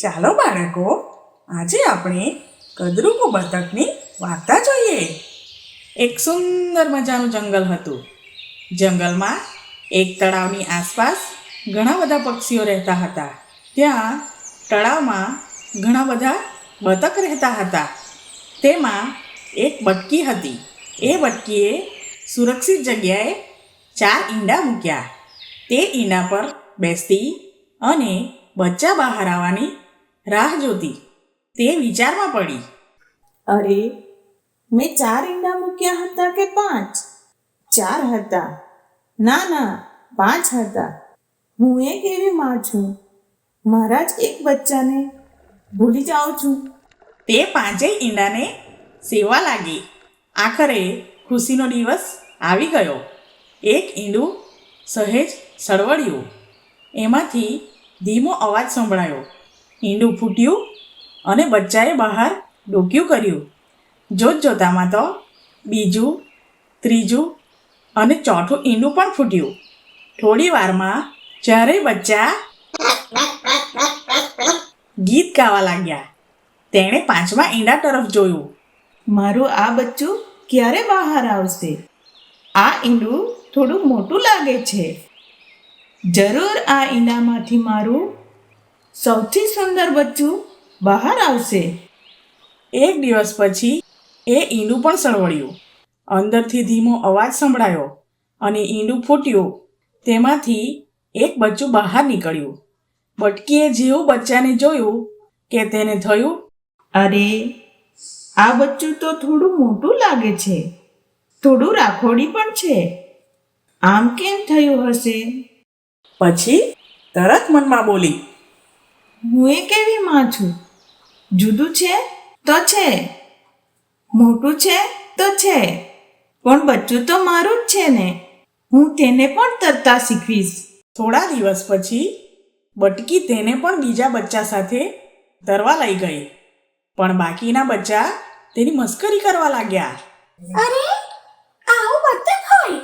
ચાલો બાળકો, આજે આપણે કદરૂપુ બતકની વાર્તા જોઈએ. એક સુંદર મજાનું જંગલ હતું. જંગલમાં એક તળાવની આસપાસ ઘણા બધા પક્ષીઓ રહેતા હતા. ત્યાં તળાવમાં ઘણા બધા બતક રહેતા હતા. તેમાં એક બટકી હતી. એ બટકીએ સુરક્ષિત જગ્યાએ 4 ઈંડા મૂક્યા. તે ઈંડા પર બેસતી અને બચ્ચા બહાર આવવાની રાહ જોતી. તે વિચારમાં પડી. અરે, મેં 4 ઈંડા મૂક્યા હતા કે 5? 4 હતા. ના, 5 હતા. હું એક એવી માં છું, મારા જ એક બચ્ચાને ભૂલી જાઉં છું. તે 5 ઈંડાને સેવા લાગી. આખરે ખુશીનો દિવસ આવી ગયો. એક ઈંડું સહેજ સળવળ્યું. એમાંથી ધીમો અવાજ સંભળાયો. ઈંડું ફૂટ્યું અને બચ્ચાએ બહાર ડોકિયું કર્યું. જોતજોતામાં તો બીજું, ત્રીજું અને ચોથું ઈંડું પણ ફૂટ્યું. થોડી વારમાં ચારેય બચ્ચા ગીત ગાવા લાગ્યા. તેણે 5મા ઈંડા તરફ જોયું. મારું આ બચ્ચું ક્યારે બહાર આવશે? આ ઈંડું થોડું મોટું લાગે છે. જરૂર આ ઈંડામાંથી મારું સૌથી સુંદર બચ્ચું બહાર આવશે. એક દિવસ પછી એ ઈંડું પણ સળવળ્યું. અંદરથી ધીમો અવાજ સંભળાયો અને ઈંડું ફૂટ્યું. તેમાંથી એક બચ્ચું બહાર નીકળ્યું. બટકીએ જેવું બચ્ચાને જોયું કે તેને થયું, અરે, આ બચ્ચું તો થોડું મોટું લાગે છે. થોડું રાખોડી પણ છે. આમ કેમ થયું હશે? પછી તરત મનમાં બોલી, હું એ કેવી માં છું? જુદું છે તો છે, મોટું છે તો છે, પણ બચ્ચું તો મારું જ છે ને. હું તેને પણ તરતા શીખવીશ. થોડા દિવસ પછી બટકી તેને પણ બીજા બચ્ચા સાથે તરવા લઈ ગઈ. પણ બાકીના બચ્ચા તેની મસ્કરી કરવા લાગ્યા. અરે, આવું બતક હોય?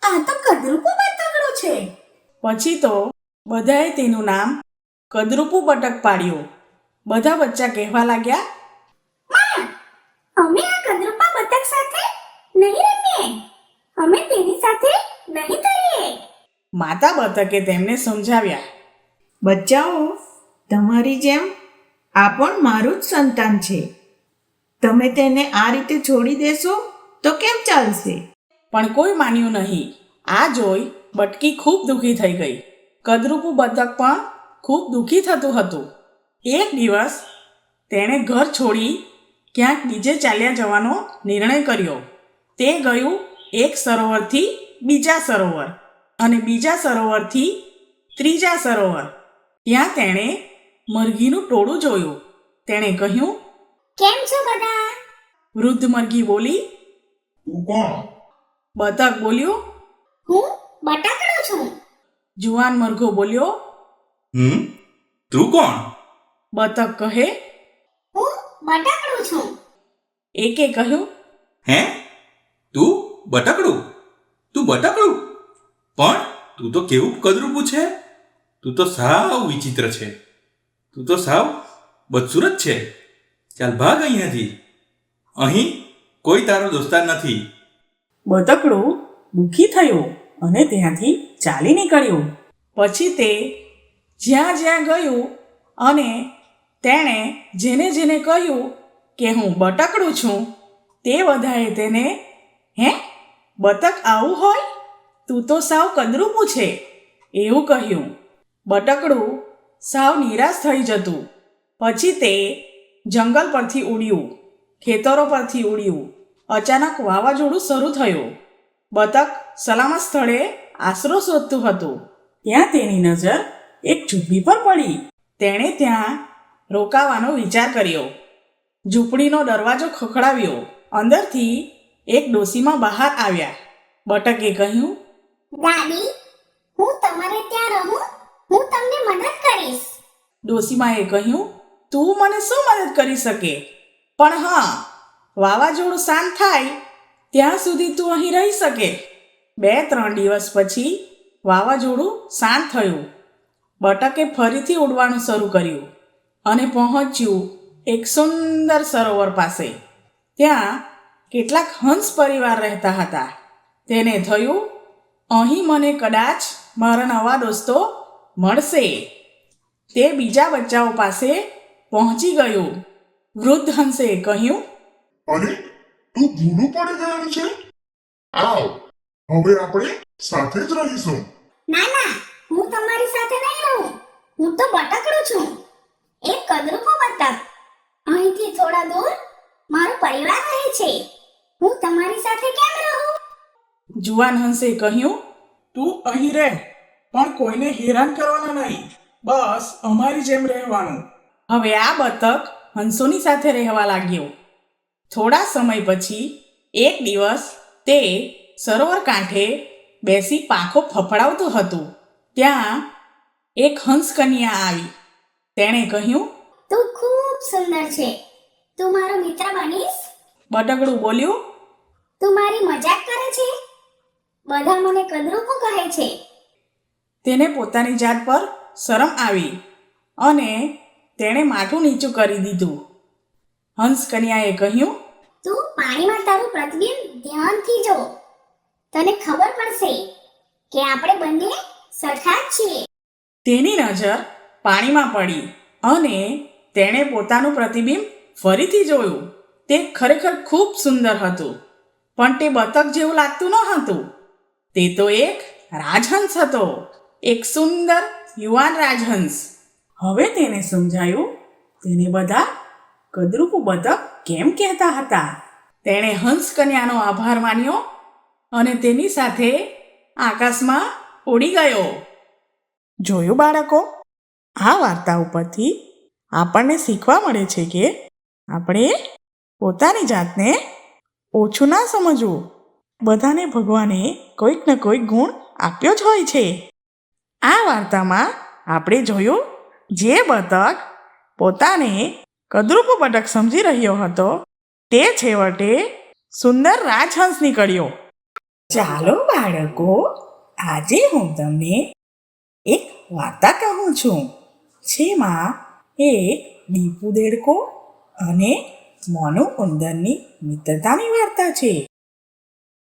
આ તો કદરૂપુ બતકડું છે. પછી તો બધાએ તેનું નામ કદરૂપુ બતક પાડ્યું. બધા બચ્ચા કહેવા લાગ્યા, અમે આ કદરૂપા બતક સાથે નહીં રમીએ. અમે તેની સાથે નહીં તરીએ. માતા બતકે તેમને સમજાવ્યા. બચ્ચાઓ, તમારી જેમ આ પણ મારું જ સંતાન છે. તમે તેને આ રીતે છોડી દેશો તો કેમ ચાલશે? પણ કોઈ માન્યું નહીં. આ જોઈ બટકી ખૂબ દુઃખી થઈ ગઈ. કદરૂપુ બતક પણ ખૂબ દુઃખી થતું હતું. એક દિવસ તેણે ઘર છોડી ક્યાંક બીજે ચાલ્યા જવાનો નિર્ણય કર્યો. તે ગયું એક સરોવરથી બીજા સરોવર અને બીજા સરોવરથી ત્રીજા સરોવર. ત્યાં તેણે મરઘીનું ટોળું જોયું. તેણે કહ્યું, કેમ છો બધા? વૃદ્ધ મરઘી બોલી. તું કોણ? બતક બોલ્યું. હું બટાકડો છું. જુવાન મરઘો બોલ્યો. તું કોણ? બતક કહે. હું બટાકડો છું. એકે કહ્યું, હે? તું બટકડું? તું બટકડું? પણ તું તો કેવું કદરૂપું છે. તું તો સાવ વિચિત્ર છે. તું તો સાવ બદસુરત છે. ચાલ ભાગ અહીંયાથી. અહીં કોઈ તારો દોસ્તાર નથી. બતકડું દુઃખી થયું અને ત્યાંથી ચાલી નીકળ્યું. પછી તે જ્યાં જ્યાં ગયું અને તેણે જેને જેને કહ્યું કે હું બટકડું છું, તે બધાએ તેને, હે, બતક આવું હોય? તું તો સાવ કદરૂપું છે એવું કહ્યું. બટકડું સાવ નિરાશ થઈ જતું. પછી તે જંગલ પરથી ઉડ્યું, ખેતરો પરથી ઉડ્યું. અચાનક વાવાઝોડું શરૂ થયું. બતક સલામત સ્થળે આશરો શોધતું હતું. ત્યાં તેની નજર એક ઝૂંપડી પર પડી. તેણે ત્યાં રોકાવાનો વિચાર કર્યો. ઝૂંપડીનો દરવાજો ખખડાવ્યો. અંદરથી એક ડોશીમા બહાર આવ્યા. બતકે કહ્યું, દાદી, હું તમારે ત્યાં રહું. હું તમને મદદ કરીશ. ડોશીમાએ કહ્યું, તું મને શું મદદ કરી શકે? પણ હા, વાવાઝોડું શાંત થાય ત્યાં સુધી તું અહીં રહી શકે. 2-3 દિવસ પછી વાવાઝોડું શાંત થયું. બતકે ફરીથી ઉડવાનું શરૂ કર્યું. અને પહોંચ્યું એક સુંદર સરોવર પાસે. ત્યાં કેટલાક હંસ પરિવાર રહેતા હતા. તેને થયું, અહીં મને કદાચ મારા નવા દોસ્તો મળશે. તે બીજા બચ્ચાઓ પાસે પહોંચી ગયું. વૃદ્ધ હંસે કહ્યું, અરે તું ભૂલું પડી ગયું છે. આવ, હવે આપણે સાથે જ રહીશું. ના ના, હું તમારી સાથે નહીં રહું. હું તો બટકડું છું, એક કદરૂપો બતક. અહીંથી થોડા દૂર મારો પરિવાર રહે છે. હું તમારી સાથે કેમ રહું? જુવાન હંસે કહ્યું, તું અહીં રહે, પણ કોઈને હેરાન કરવાના નહીં. બસ અમારી જેમ રહેવાનું. હવે આ બતક હંસોની સાથે રહેવા લાગ્યો. થોડા સમય પછી એક દિવસ તે સરોવર કાંઠે બેસી પાંખો ફફડાવતું હતું. ત્યાં એક હંસ કન્યા આવી. તેણે કહ્યું, તું ખૂબ સુંદર છે. તું મારો મિત્ર બનીશ? બટકડું બોલ્યું, તું મારી મજાક કરે છે? બધા મને કદરૂપો કહે છે. તેને પોતાની જાત પર શરમ આવી અને તેણે માથું નીચું કરી દીધું. હંસ કન્યાએ કહ્યું, તું પાણીમાં તારું પ્રતિબિંબ ધ્યાનથી જો. તને ખબર પડશે કે આપણે બંને સરખા જ છીએ. તેની નજર પાણીમાં પડી અને તેણે પોતાનું પ્રતિબિંબ ફરીથી જોયું. તે ખરેખર ખૂબ સુંદર હતું, પણ તે બતક જેવું લાગતું ન હતું. તે તો એક રાજહંસ હતો, એક સુંદર યુવાન રાજહંસ. હવે તેને સમજાયું તેને બધા કદરૂપો બતક કેમ કહેતા હતા. તેણે હંસ કન્યાનો આભાર માન્યો અને તેની સાથે આકાશમાં ઉડી ગયો. જોયું બાળકો, આ વાર્તા ઉપરથી આપણને શીખવા મળે છે કે આપણે પોતાની જાતને ઓછું ના સમજવું. બધાને ભગવાને કોઈક ને કોઈક ગુણ આપ્યો જ હોય છે. આ વાર્તામાં આપણે જોયું, જે બતક પોતાને કદરૂપો બતક સમજી રહ્યો હતો તે છેવટે સુંદર રાજહંસ નીકળ્યો. ચાલો બાળકો, આજે હું તમને એક વાર્તા કહું છું, જેમાં એક દીપુ દેડકો અને મોનું ઉંદરની મિત્રતાની વાર્તા છે.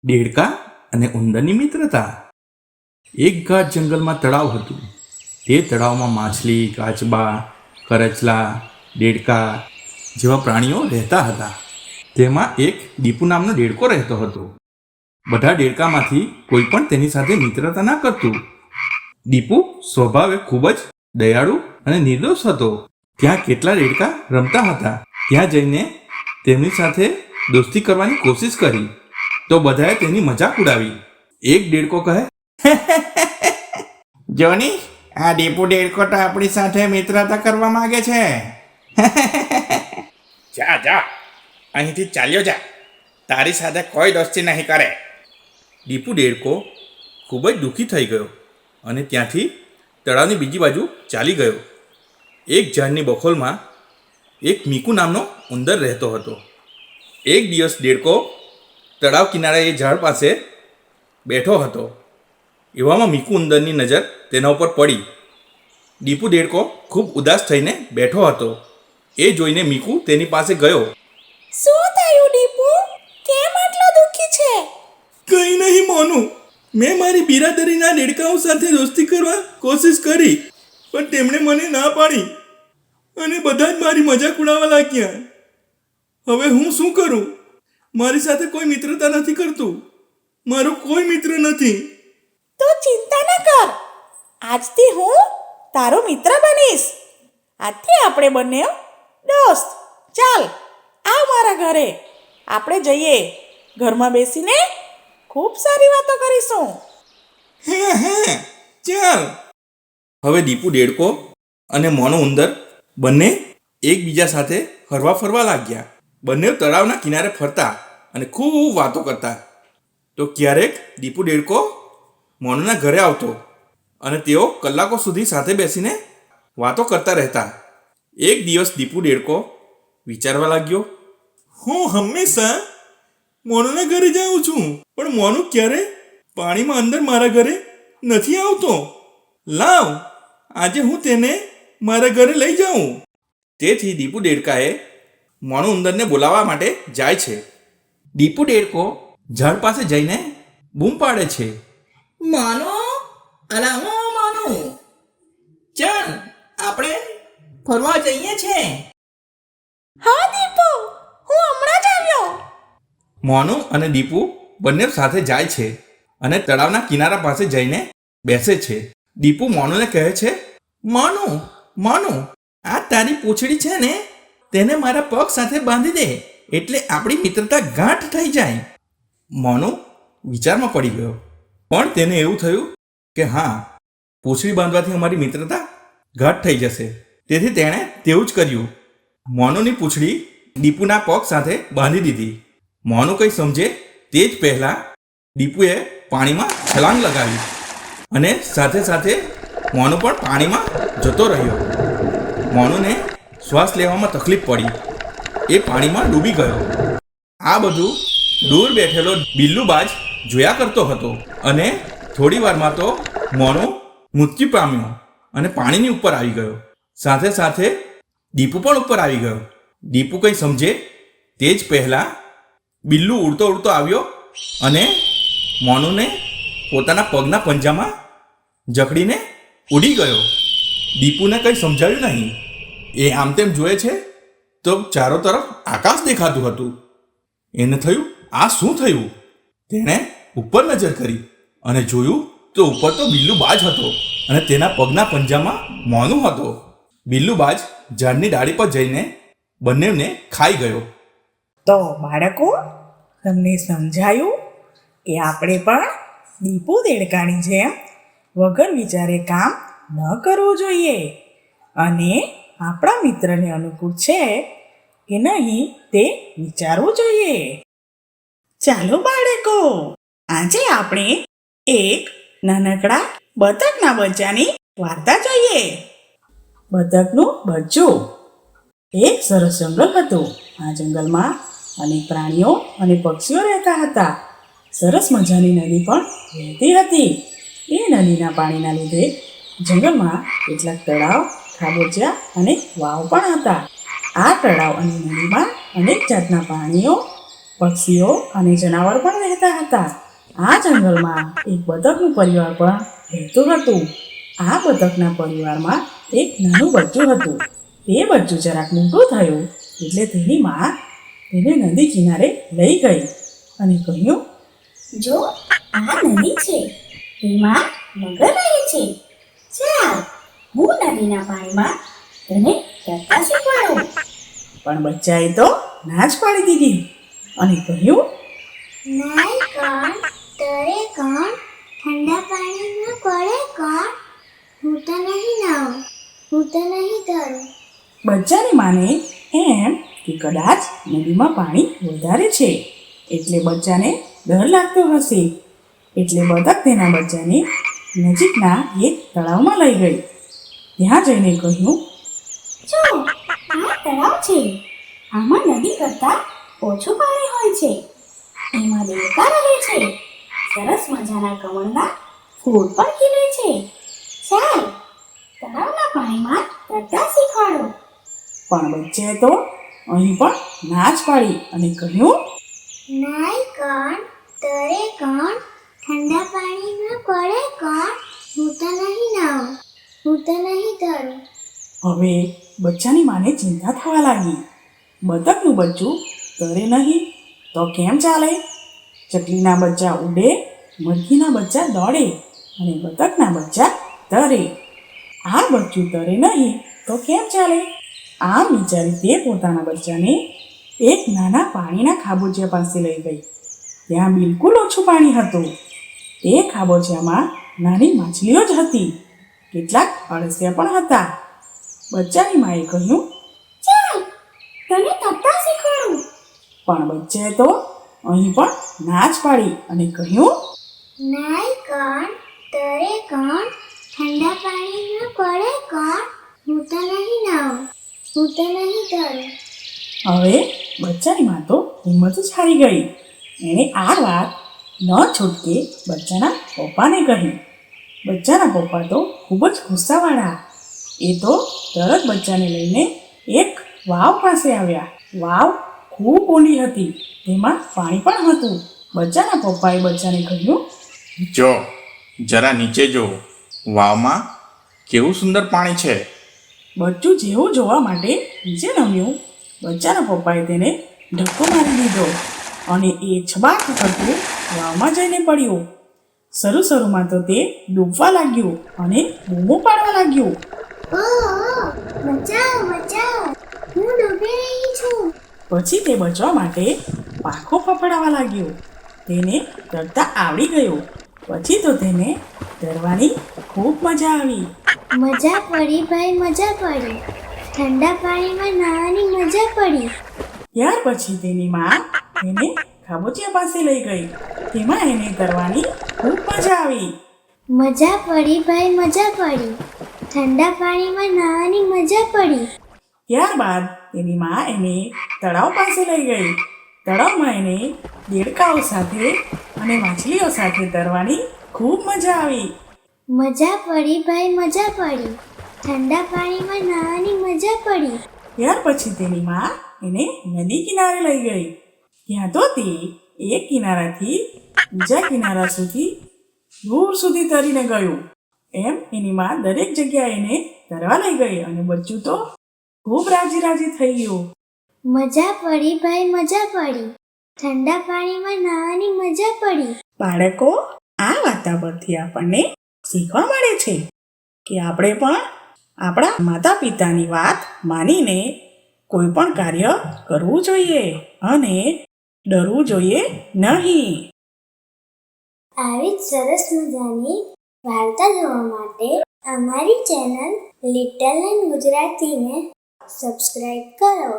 દેડકા અને ઉંદરની મિત્રતા. એક ગાઢ જંગલમાં તળાવ હતું. તે તળાવમાં માછલી, કાચબા, કરચલા, દેડકા જેવા પ્રાણીઓ રહેતા હતા. તેમાં એક દીપુ નામનો દેડકો રહેતો હતો. બધા દેડકામાંથી કોઈ પણ તેની સાથે મિત્રતા ના કરતું. દીપુ સ્વભાવે ખૂબ જ દયાળુ અને નિર્દોષ હતો. ત્યાં કેટલા દેડકા રમતા હતા. ત્યાં જઈને તેમની સાથે દોસ્તી કરવાની કોશિશ કરી તો બધાએ તેની મજાક ઉડાવી. એક દેડકો કહે, જોની, આ દીપુ દેડકો તો આપણી સાથે મિત્રતા કરવા માંગે છે. જા જા, અહીંથી ચાલ્યો જા. તારી સાથે કોઈ દોસ્તી નહીં કરે. દીપુ દેડકો ખૂબ જ દુઃખી થઈ ગયો અને ત્યાંથી તળાવની બીજી બાજુ ચાલી ગયો. એક ઝાડની બખોલમાં એક મીકુ નામનો ઉંદર રહેતો હતો. એક દિવસ દેડકો તળાવ કિનારે એ ઝાડ પાસે બેઠો હતો. એવામાં મીકુ ઉંદરની નજર તેના ઉપર પડી. દીપુ દેડકો ખૂબ ઉદાસ થઈને બેઠો હતો. એ જોઈને મીકુ તેની પાસે ગયો. શું થયું દીપુ? કેમ આટલો દુઃખી છે? કંઈ નહીં મોનું, મેં મારી બિરાદરીના દેડકાઓ સાથે દોસ્તી કરવા કોશિશ કરી, પણ તેમણે મને ના પાડી અને બધા જ મારી મજાક ઉડાવવા લાગ્યા. હવે હું શું કરું? મારી સાથે કોઈ મિત્રતા નથી કરતું. મારો કોઈ મિત્ર નથી. તો ચિંતા ન કર, આજથી હું તારો મિત્ર બનીશ. આજથી આપણે બંને દોસ્ત. ચાલ, આવ મારા ઘરે. આપણે જઈએ. ઘરમાં બેસીને ખૂબ સારી વાતો કરીશું. હા, ચાલ. હવે દીપુ દેડકો અને મોનો ઉંદર બંને એકબીજા સાથે હરવા ફરવા લાગ્યા. બંને તળાવના કિનારે ફરતા અને ખૂબ વાતો કરતા. તો ક્યારેક દીપુ દેડકો મોનુના ઘરે આવતો અને તેઓ કલાકો સુધી સાથે બેસીને વાતો કરતા રહેતા. એક દિવસ દીપુ દેડકો વિચારવા લાગ્યો, હું હંમેશા મોનુના ઘરે જાઉં છું, પણ મોનુ ક્યારે પાણીમાં અંદર મારા ઘરે નથી આવતો. લાવ, આજે હું તેને મારા ઘરે લઈ જાઉં. તેથી દીપુ દેડકાએ મોનું ઉંદરને બોલાવવા માટે જાય છે. દીપુ દેડકો ઝાડ પાસે જઈને બૂમ પાડે છે, માનો અલા હું માનું, ચાલ આપણે ફરવા જઈએ છે. હા દીપુ, હું હમણાં જ આવ્યો. મોનું અને દીપુ બંને સાથે જાય છે અને તળાવના કિનારા પાસે જઈને બેસે છે. દીપુ મોનુને કહે છે, મોનું મોનું, આ તારી પૂંછડી છે ને, તેને મારા પગ સાથે બાંધી દે, એટલે આપણી મિત્રતા ગાંઠ થઈ જાય. મોનું વિચારમાં પડી ગયો, પણ તેને એવું થયું કે હા, પૂંછડી બાંધવાથી અમારી મિત્રતા ગાંઠ થઈ જશે. તેથી તેણે તેવું જ કર્યું. મોનુની પૂંછડી દીપુના પગ સાથે બાંધી દીધી. મોનું કંઈ સમજે તે જ પહેલાં દીપુએ પાણીમાં છલાંગ લગાવી અને સાથે સાથે મોનું પણ પાણીમાં જતો રહ્યો. મોનુને શ્વાસ લેવામાં તકલીફ પડી. એ પાણીમાં ડૂબી ગયો. આ બધું દૂર બેઠેલો બિલ્લુબાજ જોયા કરતો હતો અને થોડી વારમાં તો મોનું મૃત્યુ પામ્યો અને પાણીની ઉપર આવી ગયો. સાથે સાથે દીપુ પણ ઉપર આવી ગયો. દીપુ કંઈ સમજે તે જ પહેલાં બિલ્લુ ઉડતો ઉડતો આવ્યો અને મોનુને પોતાના પગના પંજામાં જકડીને ઉડી ગયો. દીપુને કંઈ સમજાયું નહીં. એ આમ તેમ જોયે છે તો ચારો તરફ આકાશ દેખાતું હતું. એને થયું, આ શું થયું? તેણે ઉપર નજર કરી અને જોયું તો ઉપર તો બિલ્લુબાજ હતો અને તેના પગના પંજામાં મોનું હતો. બિલ્લુબાજ ઝાડની ડાળી પર જઈને બંનેને ખાઈ ગયો. તો બાળકો, તમને સમજાયું કે આપણે પણ દીપુ દેડકાની જેમ વગર વિચારે કામ ન કરવું જોઈએ અને આપણા મિત્રને અનુકૂળ છે કે નહીં તે વિચારવું જોઈએ. ચાલો બાળકો, આજે આપણે એક નાનકડા બતકના બચ્ચાની વાર્તા જોઈએ. બતકનું બચ્ચું. એક સરસ જંગલ હતું. આ જંગલમાં અનેક પ્રાણીઓ અને પક્ષીઓ રહેતા હતા. સરસ મજાની નદી પણ વહેતી હતી. એ નદીના પાણીના લીધે જંગલમાં કેટલાક તળાવ, ખાબોચિયા અને વાવ પણ હતા. આ તળાવ અને નદીમાં અનેક જાતના પ્રાણીઓ, પક્ષીઓ અને જનાવર પણ રહેતા હતા. આ જંગલમાં એક બતકનું પરિવાર પણ રહેતું હતું. આ બતકના પરિવારમાં એક નાનું બચ્ચું હતું. તે બચ્ચું જરાક મોટું થયું એટલે તેની માં તેને નદી કિનારે લઈ ગઈ અને કહ્યું, જો આ નદી છે, તેમાં મગર રહે છે. ચાલ, હું નદીના પાણીમાં તને તરતા શીખવાડું. પણ બચ્ચાએ તો ના જ પાડી દીધી અને કહ્યું, નાય કોણ, તરે કોણ, ઠંડા પાણીમાં પડે કોણ, હું તો નહીં નાઉં, હું તો નહીં તરું. બચ્ચાની માને એમ કે કદાચ નદીમાં પાણી વધારે છે એટલે બચ્ચાને ડર લાગતો હશે. એટલે બતક તેના બચ્ચાને નજીકના એક તળાવમાં લઈ ગઈ. ત્યાં જઈને કહ્યું, જો આ તળાવ છે, આમાં નદી કરતાં ઓછું પાણી હોય છે. એમાં દેડકા રહે છે. સરસ મજાના કમળના ફૂલ પણ ખીલે છે. ચાલ, તળાવના પાણીમાં તરતા શીખવાડો. પણ બચ્ચાએ તો અહીં પણ ના જ પાડી અને કહ્યું, નાય કોણ, તરે કોણ, ઠંડા પાણીમાં પડે કોણ, હું તો નહીં નાઉં, હું તો નહીં તરું. હવે બચ્ચાની માને ચિંતા થવા લાગી. બતકનું બચ્ચું તરે નહીં તો કેમ ચાલે? ચકલીના બચ્ચા ઉડે, મરઘીના બચ્ચા દોડે અને બતકના બચ્ચા તરે. આ બચ્ચું તરે નહીં તો કેમ ચાલે? આમ વિચારી તે પોતાના બચ્ચાને એક નાના પાણીના ખાબોચિયા પાસે લઈ ગઈ. ત્યાં બિલકુલ ઓછું પાણી હતું. તે ખાબોચિયામાં નાની માછલીઓ જ હતી. કેટલાક અળસિયા પણ હતા. બચ્ચાની માએ કહ્યું, ચાલ, તને તરતા શીખવાડું. પણ બચ્ચાએ તો અહીં પણ ના જ પાડી અને કહ્યું, નાય કોણ, તરે કોણ, ઠંડા પાણીમાં પડે કોણ, હું તો નહીં નાઉં, હું તો નહીં તરું. હવે બચ્ચાની માં તો હિંમત જ હારી ગઈ. એણે આ વાત ન છૂટકે બચ્ચાના પપ્પાને કહી. બચ્ચાના પપ્પા તો ખૂબ જ ગુસ્સાવાળા. એ તો તરત બચ્ચાને લઈને એક વાવ પાસે આવ્યા. વાવ ખૂબ ઊંડી હતી. તેમાં પાણી પણ હતું. બચ્ચાના પપ્પાએ બચ્ચાને કહ્યું, જો જરા નીચે જો, વાવમાં કેવું સુંદર પાણી છે. બચ્ચું જેવું જોવા માટે નીચે નમ્યું. બચ્ચાના પપ્પાએ તેને ધક્કો મારી દીધો અને એ છબાક કરતું વાવમાં જઈને પડ્યું. શરૂમાં તો તે ડૂબવા લાગ્યું અને બૂમો પાડવા લાગ્યું. ઓહ બચાવ બચાવ, હું ડૂબી રહી છું. પછી તે બચવા માટે પાંખો ફફડાવા લાગ્યો. તેને તરતા આવડી ગયું. પછી તો તેને તરવાની ખૂબ મજા આવી. મજા પડી ભાઈ, મજા પડી. ઠંડા પાણીમાં નાહવાની મજા પડી. ત્યાર પછી તેની માં તેને ખાબોચિયા પાસે લઈ ગઈ. તેમાં એને તરવાની ખૂબ મજા આવી. મજા પડી ભાઈ, મજા પડી. ઠંડા પાણીમાં નાહવાની મજા પડી. ત્યારબાદ તેની માં એને તળાવ પાસે લઈ ગઈ. તળાવમાં એને દેડકાઓ સાથે અને માછલીઓ સાથે તરવાની ખૂબ મજા આવી. મજા પડી ભાઈ, મજા પડી. ઠંડા પાણીમાં નાહવાની મજા પડી. ત્યાર પછી તેની માં એને નદી કિનારે લઈ ગઈ. ત્યાં તો તે એક કિનારાથી બીજા કિનારા સુધી દૂર સુધી તરીને ગયું. એમ એની માં દરેક જગ્યાએ એને તરવા લઈ ગઈ અને બચ્ચું તો ખૂબ રાજી થઈ ગયું. મજા પડી ભાઈ, મજા પડી. ઠંડા પાણીમાં નાહવાની મજા પડી. બાળકો, આ વાર્તા પરથી આપણને શીખવા મળે છે કે આપણે પણ આપણા માતા પિતાની વાત માનીને કોઈ પણ કાર્ય કરવું જોઈએ અને ડરવું જોઈએ નહીં. આવી જ સરસ મજાની વાર્તા જોવા માટે અમારી ચેનલ લિટલ એન્ડ ગુજરાતીને સબસ્ક્રાઇબ કરો.